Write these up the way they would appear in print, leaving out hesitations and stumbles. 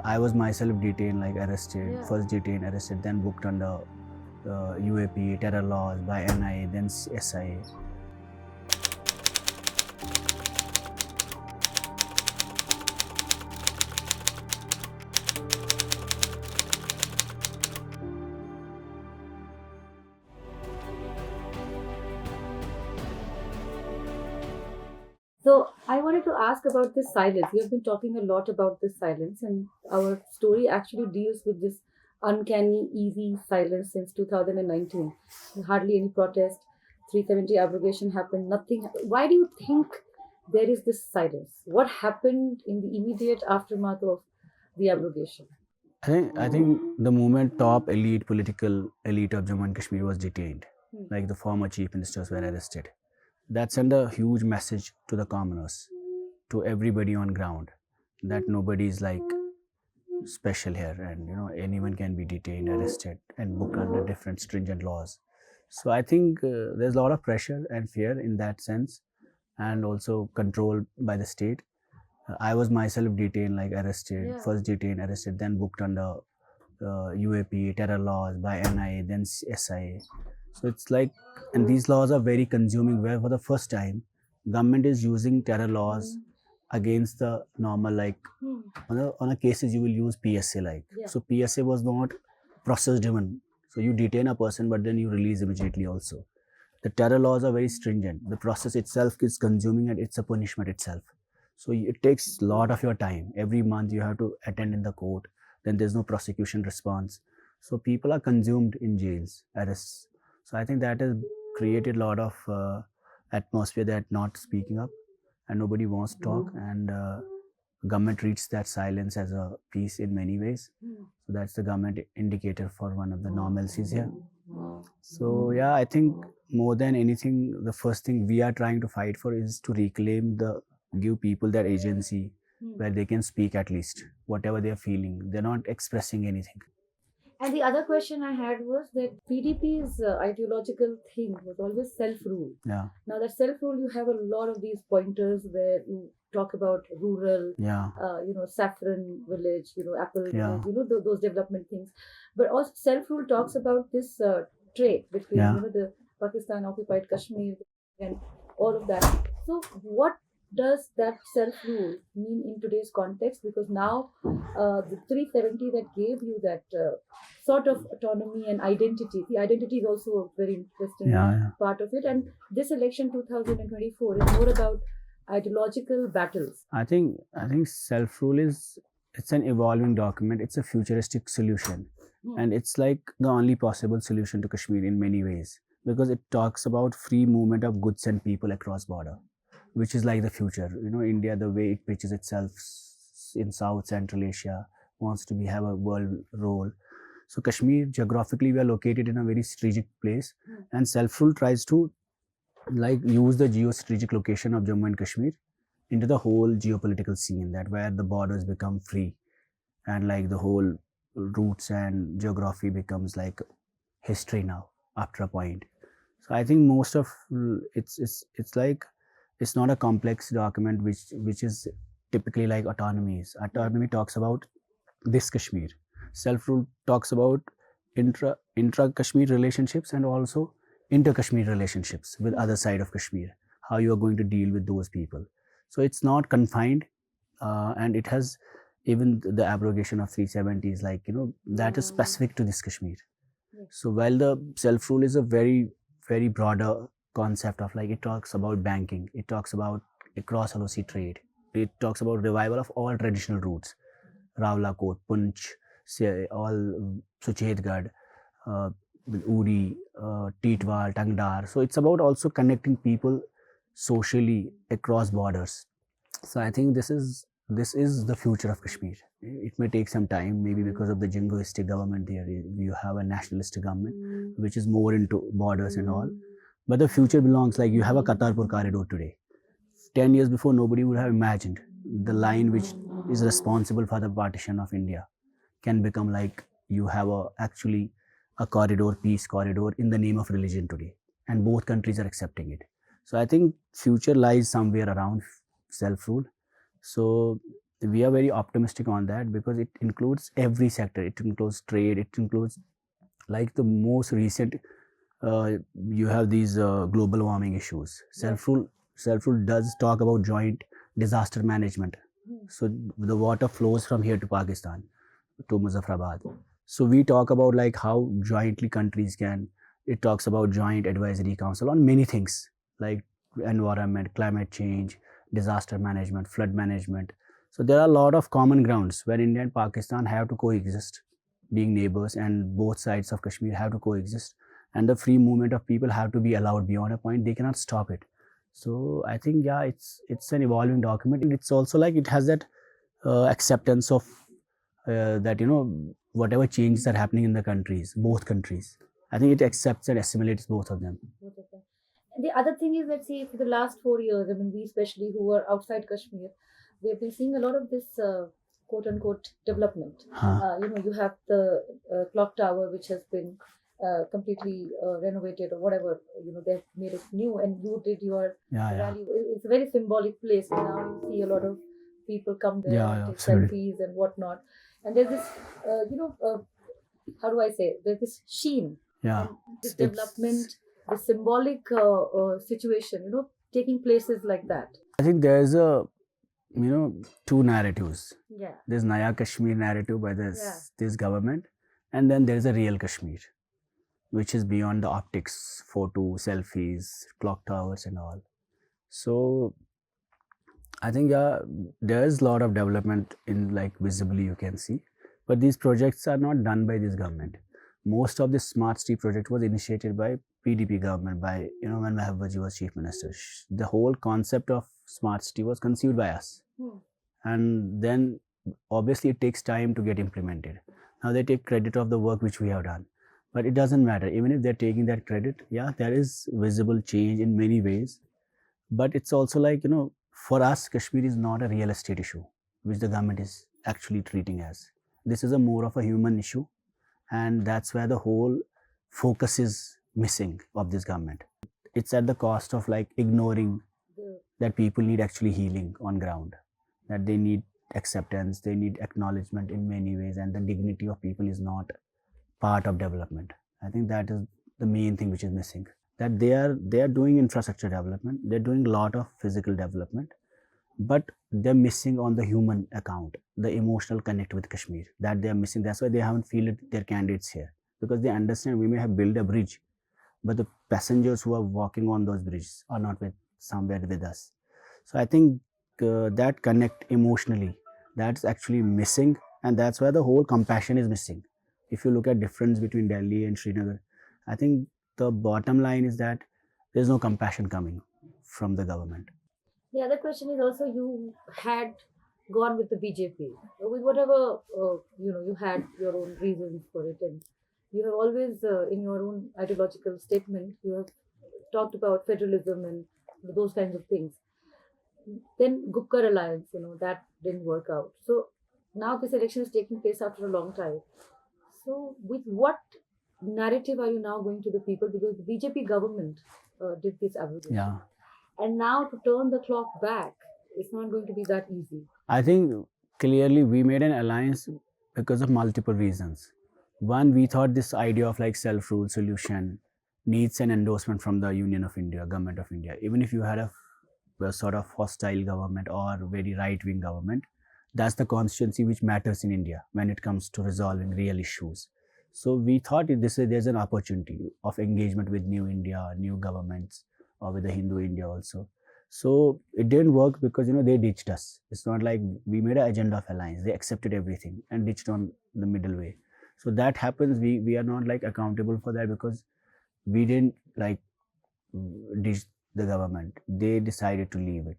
I was myself detained, like arrested, first detained, arrested, then booked under UAP, terror laws by NIA, then SIA. So I wanted to ask about this silence. We have been talking a lot about this silence, and our story actually deals with this uncanny, easy silence since 2019. Hardly any protest, 370 abrogation happened, nothing. Why do you think there is this silence? What happened in the immediate aftermath of the abrogation? I think the moment top elite political elite of Jammu and Kashmir was detained, like the former chief ministers were arrested. That sent a huge message to the commoners, to everybody on ground, that nobody is like special here, and anyone can be detained, arrested, and booked under different stringent laws. So I think there's a lot of pressure and fear in that sense, and also control by the state. I was myself detained, like arrested, first detained, arrested, then booked under UAP, terror laws by NIA, then SIA. So it's like, and these laws are very consuming. Where for the first time, government is using terror laws against the normal, like on a cases you will use PSA, like so PSA was not process driven. So you detain a person, but then you release immediately. Also, the terror laws are very stringent. The process itself is consuming, and it's a punishment itself. So it takes a lot of your time. Every month you have to attend in the court. Then there's no prosecution response. So people are consumed in jails, arrests. So I think that has created a lot of atmosphere that not speaking up, and nobody wants to talk. And government treats that silence as a peace in many ways. So that's the government indicator for one of the normalcies here. So yeah, I think more than anything, the first thing we are trying to fight for is to reclaim give people that agency where they can speak at least whatever they're feeling. They're not expressing anything. And the other question I had was that PDP's ideological thing was always self-rule. Yeah. Now that self-rule, you have a lot of these pointers where you talk about rural, Yeah. saffron village, apple Yeah. village, those development things. But also self-rule talks about this trade between, Yeah. the Pakistan occupied Kashmir and all of that. So what does that self-rule mean in today's context? Because now the 370 that gave you that sort of autonomy and identity. The identity is also a very interesting part of it. And this election 2024 is more about ideological battles. I think self rule it's an evolving document. It's a futuristic solution, and it's like the only possible solution to Kashmir in many ways, because it talks about free movement of goods and people across border, which is like the future. India, the way it pitches itself in South Central Asia, wants to have a world role. So Kashmir, geographically, we are located in a very strategic place, and self-rule tries to use the geostrategic location of Jammu and Kashmir into the whole geopolitical scene, that where the borders become free, and like the whole roots and geography becomes like history now after a point. So I think most of it's like it's not a complex document which is typically like autonomies. Autonomy talks about this Kashmir. Self-rule talks about intra Kashmir relationships, and also inter Kashmir relationships with other side of Kashmir. How you are going to deal with those people. So it's not confined, and it has even the abrogation of 370 is like that is specific to this Kashmir. So while the self-rule is a very very broader concept of like, it talks about banking, it talks about across LOC trade, it talks about revival of all traditional routes, Rawalakot, Punch, all Suchetgarh, Uri, Titwal, Tangdar. So it's about also connecting people socially across borders. So I think this is the future of Kashmir. It may take some time, maybe because of the jingoistic government there. You have a nationalistic government which is more into borders and all. But the future belongs, like you have a Qatarpur corridor today. 10 years before, nobody would have imagined the line which is responsible for the partition of India can become like you have actually a corridor, peace corridor in the name of religion today. And both countries are accepting it. So I think future lies somewhere around self-rule. So we are very optimistic on that because it includes every sector. It includes trade. It includes like the most recent. You have these global warming issues. Self-rule does talk about joint disaster management. So the water flows from here to Pakistan to Muzaffarabad. So we talk about like how jointly countries can. It talks about joint advisory council on many things like environment, climate change, disaster management, flood management. So there are a lot of common grounds where India and Pakistan have to coexist, being neighbors, and both sides of Kashmir have to coexist. And the free movement of people have to be allowed beyond a point. They cannot stop it. So I think yeah, it's an evolving document. It's also like it has that acceptance of that whatever changes are happening in the countries, both countries. I think it accepts and assimilates both of them. And the other thing is, let's say, for the last 4 years, I mean, we especially who are outside Kashmir, we have been seeing a lot of this quote unquote development. You have the clock tower, which has been completely renovated or whatever, they've made it new, and you did your rally. It's a very symbolic place. Now you see a lot of people come there and take selfies and whatnot. And there's this, how do I say, there's this sheen. Yeah. This development, the symbolic situation, taking places like that. I think there's two narratives. Yeah. There's Naya Kashmir narrative by this government, and then there's a real Kashmir, which is beyond the optics, photo, selfies, clock towers, and all. So I think there's a lot of development in like visibly you can see, but these projects are not done by this government. Most of this smart city project was initiated by PDP government by when Waheed was chief minister. The whole concept of smart city was conceived by us, and then obviously it takes time to get implemented. Now they take credit of the work which we have done, but it doesn't matter. Even if they're taking that credit, there is visible change in many ways, but it's also like for us, Kashmir is not a real estate issue, which the government is actually treating as. This is a more of a human issue, and that's where the whole focus is missing of this government. It's at the cost of like ignoring that people need actually healing on ground, that they need acceptance, they need acknowledgement in many ways, and the dignity of people is not part of development. I think that is the main thing which is missing. That they are doing infrastructure development, they're doing a lot of physical development, but they're missing on the human account, the emotional connect with Kashmir, that they are missing. That's why they haven't fielded their candidates here, because they understand we may have built a bridge, but the passengers who are walking on those bridges are not somewhere with us. So I think that connect emotionally, that's actually missing, and that's why the whole compassion is missing. If you look at difference between Delhi and Srinagar, I think the bottom line is that there's no compassion coming from the government. The other question is also, you had gone with the BJP with whatever you had your own reasons for it, and you have always in your own ideological statement you have talked about federalism and those kinds of things. Then Gupkar alliance, that didn't work out. So now this election is taking place after a long time. So with what narrative are you now going to the people? Because the BJP government did this abrogation. Yeah. And now to turn the clock back, it's not going to be that easy. I think clearly we made an alliance because of multiple reasons. One, we thought this idea of like self-rule solution needs an endorsement from the Union of India, Government of India. Even if you had a sort of hostile government or very right-wing government, that's the constituency which matters in India when it comes to resolving real issues. So we thought there's an opportunity of engagement with New India, new governments, or with the Hindu India also. So it didn't work because they ditched us. It's not like we made an agenda of alliance. They accepted everything and ditched on the middle way. So that happens. We are not like accountable for that because we didn't like ditch the government. They decided to leave it.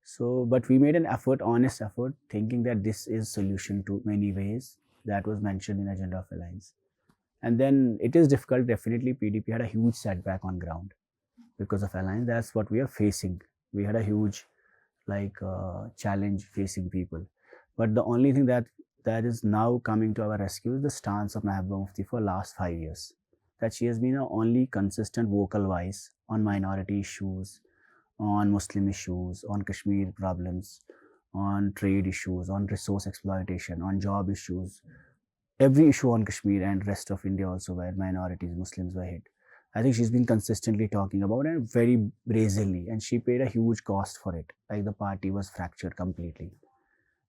So, but we made an effort, honest effort, thinking that this is solution to many ways that was mentioned in agenda of alliance. And then it is difficult. Definitely, PDP had a huge setback on ground because of alliance. That's what we are facing. We had a huge challenge facing people. But the only thing that is now coming to our rescue is the stance of Mehbooba Mufti for last 5 years. That she has been a only consistent vocal voice on minority issues, on Muslim issues, on Kashmir problems, on trade issues, on resource exploitation, on job issues, every issue on Kashmir and rest of India also where minorities, Muslims were hit. I think she's been consistently talking about it very brazenly, and she paid a huge cost for it. Like the party was fractured completely.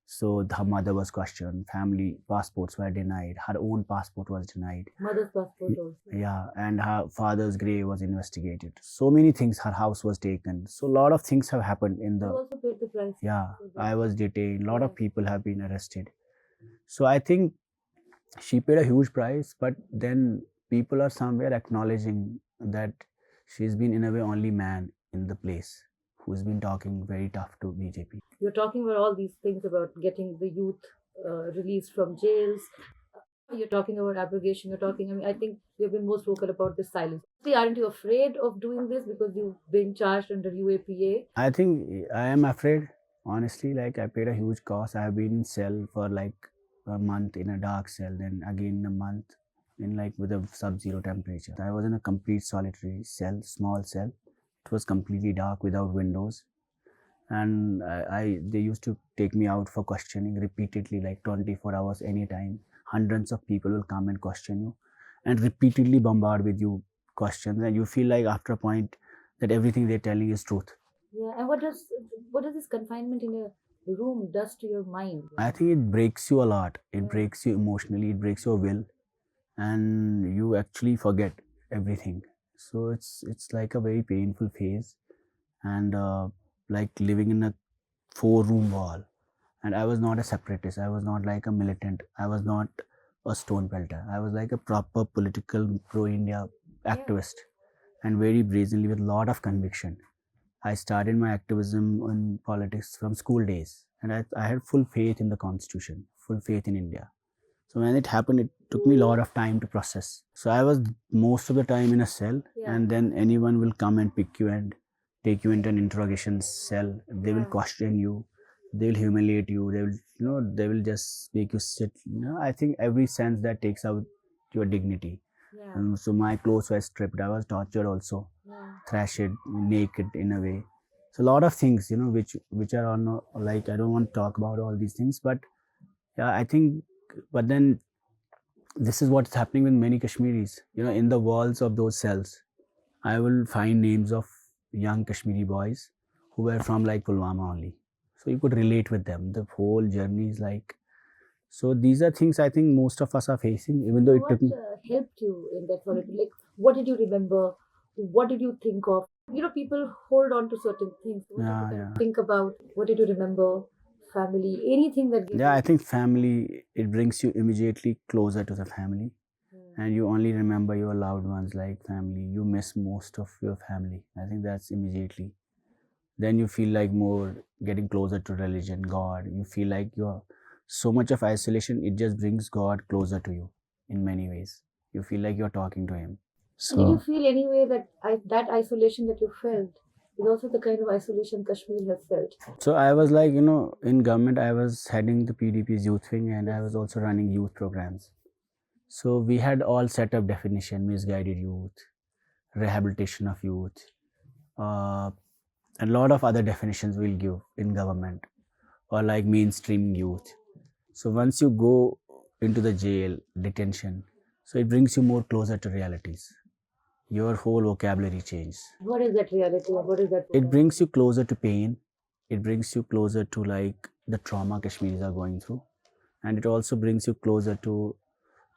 So her mother was questioned, family passports were denied, her own passport was denied. Mother's passport also. Yeah, and her father's grave was investigated. So many things, her house was taken. So a lot of things have happened in You the. also paid the price. Yeah, for that. I was detained. A lot Yeah. of people have been arrested. So I think she paid a huge price, but then people are somewhere acknowledging that she's been in a way only man in the place who's been talking very tough to BJP. You're talking about all these things about getting the youth released from jails. You're talking about abrogation. You're talking. I mean, I think you've been most vocal about this silence. See, aren't you afraid of doing this because you've been charged under UAPA? I think I am afraid, honestly. Like, I paid a huge cost. I have been in cell for like a month in a dark cell, then again a month in like with a sub-zero temperature. I was in a complete solitary cell, small cell. It was completely dark without windows, and I they used to take me out for questioning repeatedly, like 24 hours anytime. Hundreds of people will come and question you, and repeatedly bombard with you questions, and you feel like after a point that everything they're telling is truth. Yeah, and what does this confinement in a room does to your mind? I think it breaks you a lot. It Yeah. breaks you emotionally. It breaks your will, and you actually forget everything. So it's like a very painful phase, and like living in a four-room wall. And I was not a separatist. I was not like a militant. I was not a stone pelter. I was like a proper political pro-India activist, and very brazenly with a lot of conviction. I started my activism in politics from school days, and I had full faith in the constitution, full faith in India. So when it happened, it took me a lot of time to process. So I was most of the time in a cell, and then anyone will come and pick you and take you into an interrogation cell. They will question you, they will humiliate you, they will, they will just make you sit. I think every sense that takes out your dignity. So my clothes were stripped. I was tortured also, thrashed, naked in a way. So a lot of things, which are on like I don't want to talk about all these things, but yeah, I think. But then this is what's happening with many Kashmiris. In the walls of those cells, I will find names of young Kashmiri boys who were from like Pulwama only. So you could relate with them. The whole journey is like. So these are things I think most of us are facing, even though it took me. Helped you in that solitude? Like, what did you remember? What did you think of? People hold on to certain things. Yeah, yeah. Think about what did you remember? Family, anything that. Yeah, I think family, it brings you immediately closer to the family, and you only remember your loved ones like family. You miss most of your family. I think that's immediately. Then you feel like more getting closer to religion, God. You feel like you're so much of isolation, it just brings God closer to you in many ways. You feel like you're talking to Him. Did you So, feel anyway that that isolation that you felt is also the kind of isolation Kashmir has felt? so I was like, in government, I was heading the PDP's youth wing, and I was also running youth programs. So we had all set up definition, misguided youth, rehabilitation of youth, uh, a lot of other definitions we'll give in government, or like mainstreaming youth. So once you go into the jail, detention, so it brings you more closer to realities. Your whole vocabulary changes. What is that reality? Or what is that? It brings you closer to pain. It brings you closer to like the trauma Kashmiris are going through. And it also brings you closer to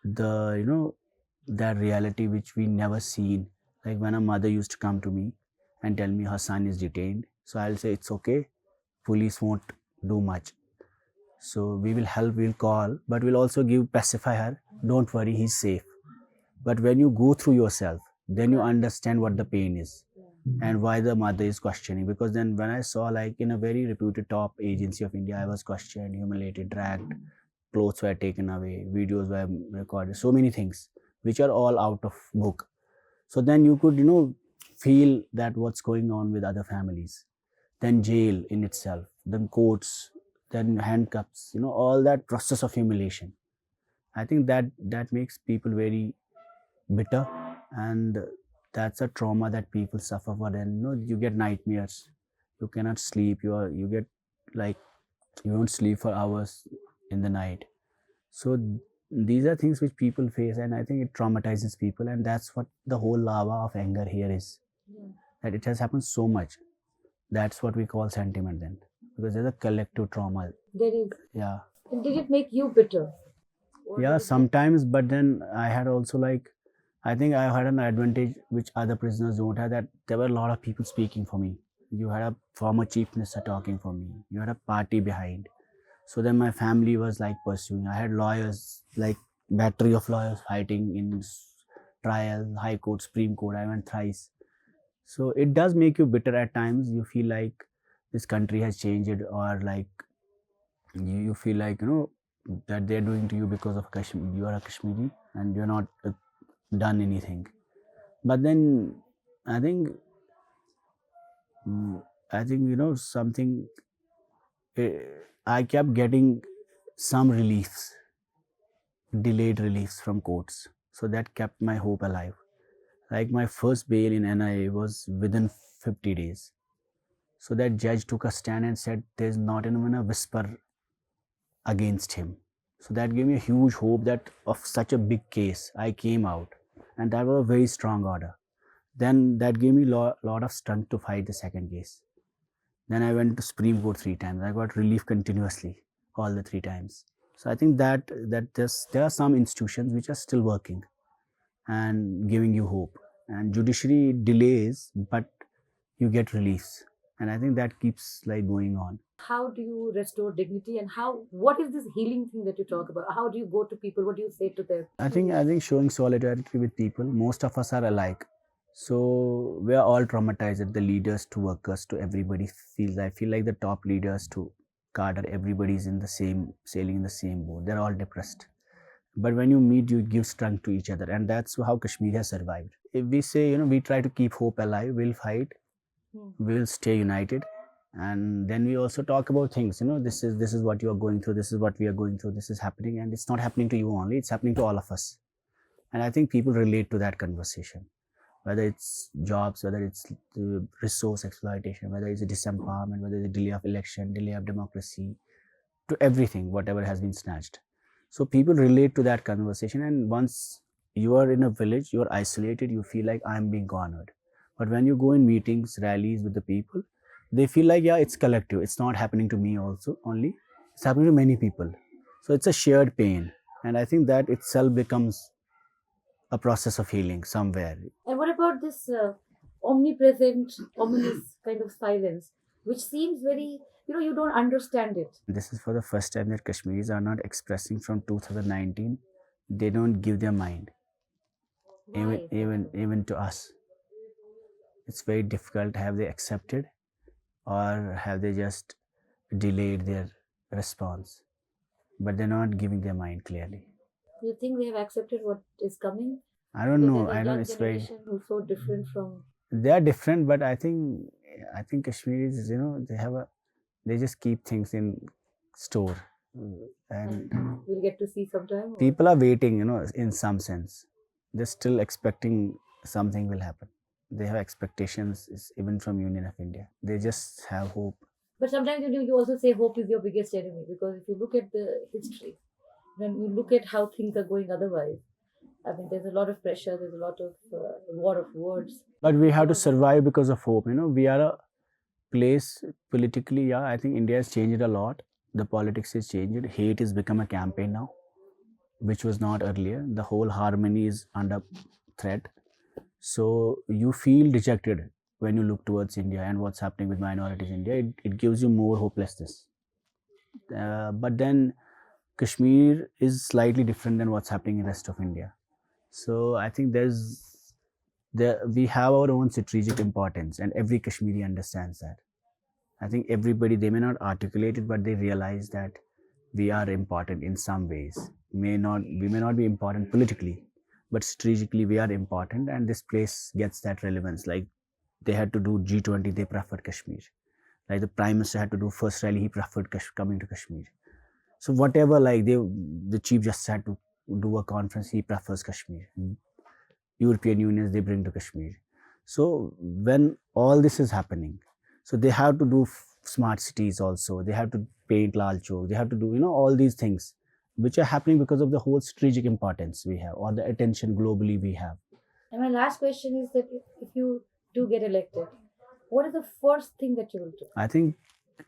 the, that reality which we never seen. Like when a mother used to come to me and tell me her son is detained. So I'll say, it's okay. Police won't do much. So we will help, we'll call, but we'll also pacify her. Don't worry, he's safe. But when you go through yourself, then you understand what the pain is and why the mother is questioning. Because then when I saw like in a very reputed top agency of India, I was questioned, humiliated, dragged, clothes were taken away, videos were recorded, so many things which are all out of book. So then you could, feel that what's going on with other families. Then jail in itself, then courts, then handcuffs, all that process of humiliation. I think that makes people very bitter, and that's a trauma that people suffer for. Then you get nightmares, you cannot sleep, you get like You don't sleep for hours in the night. So these are things which people face, and I think it traumatizes people, and that's what the whole lava of anger here is. Yeah. That it has happened so much. That's what we call sentiment then, because there's a collective trauma. There is. Yeah. And did it make you bitter? Or Yeah, did it make sometimes, but then I had also like, I think I had an advantage which other prisoners don't have, that there were a lot of people speaking for me. You had a former chief minister talking for me. You had a party behind. So then my family was like pursuing. I had lawyers, like battery of lawyers fighting in trial, high court, supreme court. I went thrice. So it does make you bitter at times. You feel like this country has changed, or like you feel like, that they're doing to you because of Kashmir. You are a Kashmiri and you're not done anything. But then I think, mm, I think something. eh, I kept getting some reliefs, delayed reliefs from courts, so that kept my hope alive. Like my first bail in NIA was within 50 days. So that judge took a stand and said there's not even a whisper against him. So that gave me a huge hope that of such a big case, I came out, and that was a very strong order. Then that gave me lot of strength to fight the second case. Then I went to Supreme Court 3 times. I got relief continuously all the 3 times. So I think that there are some institutions which are still working and giving you hope. And judiciary delays, but you get reliefs. And I think that keeps like going on. how do you restore dignity, and what is this healing thing that you talk about? How do you go to people? What do you say to them? I think showing solidarity with people. Most of us are alike, so we are all traumatized. The leaders to workers to everybody feels. I feel like the top leaders to cadre, everybody's in the same sailing in the same boat. They're all depressed. But when you meet, you give strength to each other, and that's how Kashmir has survived. If we say, we try to keep hope alive, we'll fight, Hmm. we'll stay united, and then we also talk about things. This is what you are going through. This is what we are going through. This is happening, and it's not happening to you only. It's happening to all of us. And I think people relate to that conversation, whether it's jobs, whether it's resource exploitation, whether it's a disempowerment, whether it's a delay of election, delay of democracy, to everything, whatever has been snatched. So people relate to that conversation, and once you are in a village, you are isolated, you feel like I'm being cornered. But when you go in meetings, rallies with the people, they feel like, yeah, it's collective. It's not happening to me also only. It's happening to many people. So it's a shared pain. And I think that itself becomes a process of healing somewhere. And what about this omnipresent, ominous kind of silence, which seems very, you don't understand it. This is for the first time that Kashmiris are not expressing from 2019. They don't give their mind, even Why? even to us. It's very difficult. Have they accepted, or have they just delayed their response? But they're not giving their mind clearly. You think they have accepted what is coming? I don't Because know. there's a I don't. young It's very. generation who's so different from. They are different, but I think Kashmiris, they have a. They just keep things in store, and And we'll get to see sometime. people are waiting. In some sense, they're still expecting something will happen. They have expectations, even from Union of India. They just have hope. But sometimes you also say hope is your biggest enemy, because if you look at the history, when you look at how things are going otherwise, I mean, there's a lot of pressure, there's a lot of war of words. But we have to survive because of hope. We are a place politically. Yeah, I think India has changed a lot. The politics has changed. Hate has become a campaign now, which was not earlier. The whole harmony is under threat. So you feel dejected when you look towards India and what's happening with minorities in India. It gives you more hopelessness. But then Kashmir is slightly different than what's happening in the rest of India. So I think we have our own strategic importance, and every Kashmiri understands that. I think everybody, they may not articulate it, but they realize that we are important in some ways. We may not be important politically, but strategically we are important, and this place gets that relevance. Like they had to do G20, they preferred Kashmir. Like the Prime Minister had to do first rally, he preferred coming to Kashmir. So whatever, like the Chief Justice had to do a conference, he prefers Kashmir. European unions, they bring to Kashmir. So when all this is happening, so they have to do smart cities also. They have to paint Lal Chowk. They have to do, all these things which are happening because of the whole strategic importance we have, or the attention globally we have. And my last question is that if you do get elected, what is the first thing that you will do? I think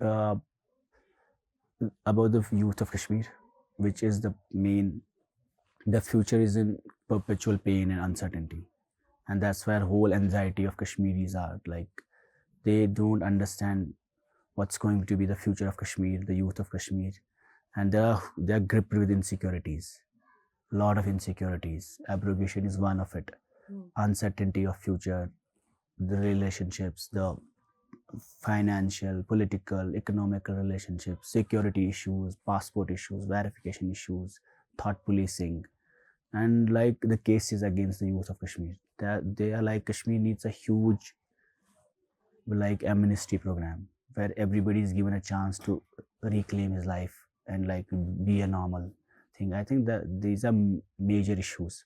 uh, about the youth of Kashmir, which is the future is in perpetual pain and uncertainty. And that's where whole anxiety of Kashmiris are. Like, they don't understand what's going to be the future of Kashmir, the youth of Kashmir. And they're gripped with insecurities, a lot of insecurities. Abrogation is one of it. Uncertainty of future, the relationships, the financial, political, economical relationships, security issues, passport issues, verification issues, thought policing, and like the cases against the youth of Kashmir. They are like, Kashmir needs a huge like amnesty program where everybody is given a chance to reclaim his life and like be a normal thing. I think that these are major issues.